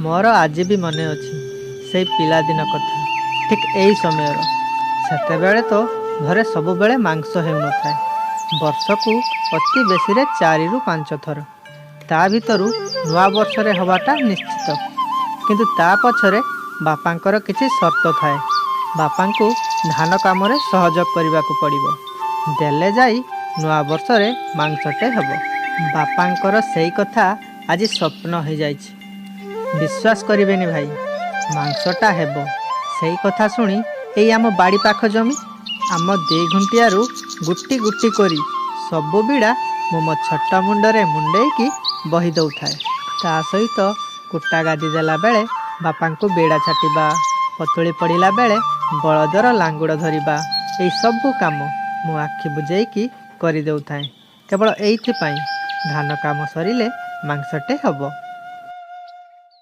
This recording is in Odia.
ମୋର ଆଜି ବି ମନେ ଅଛି ସେଇ ପିଲାଦିନ କଥା। ଠିକ୍ ଏଇ ସମୟର। ସେତେବେଳେ ତ ଘରେ ସବୁବେଳେ ମାଂସ ହେଉନଥାଏ। ବର୍ଷକୁ ଅତି ବେଶୀରେ 4ରୁ 5 ଥର। ତା ଭିତରୁ ନୂଆ ବର୍ଷରେ ହେବାଟା ନିଶ୍ଚିତ। କିନ୍ତୁ ତା ପଛରେ ବାପାଙ୍କର କିଛି ସର୍ତ୍ତ ଥାଏ। ବାପାଙ୍କୁ ଧାନ କାମରେ ସହଯୋଗ କରିବାକୁ ପଡ଼ିବ। ଦେଲେ ଯାଇ ନୂଆ ବର୍ଷରେ ମାଂସଟେ ହେବ। ବାପାଙ୍କର ସେଇ କଥା ଆଜି ସ୍ୱପ୍ନ ହେଇଯାଇଛି। ବିଶ୍ୱାସ କରିବେନି ଭାଇ, ମାଂସଟା ହେବ। ସେଇ କଥା ଶୁଣି ଏଇ ଆମ ବାଡ଼ି ପାଖ ଜମି, ଆମ 2 ଗୁଣ୍ଠିଆରୁ ଗୁଟି ଗୁଟି କରି ସବୁ ବିଡ଼ା ମୁଁ ମୋ ଛୋଟ ମୁଣ୍ଡରେ ମୁଣ୍ଡେଇକି ବହି ଦେଉଥାଏ। ତା ସହିତ କୁଟା ଗାଦି ଦେଲା ବେଳେ ବାପାଙ୍କୁ ବିଡ଼ା ଛାଟିବା, ପତୁଳି ପଡ଼ିଲା ବେଳେ ବଳଦର ଲାଙ୍ଗୁଡ଼ ଧରିବା, ଏଇ ସବୁ କାମ ମୁଁ ଆଖି ବୁଜେଇକି କରିଦେଉଥାଏ। କେବଳ ଏଇଥିପାଇଁ ଧାନ କାମ ସରିଲେ ମାଂସଟେ ହେବ।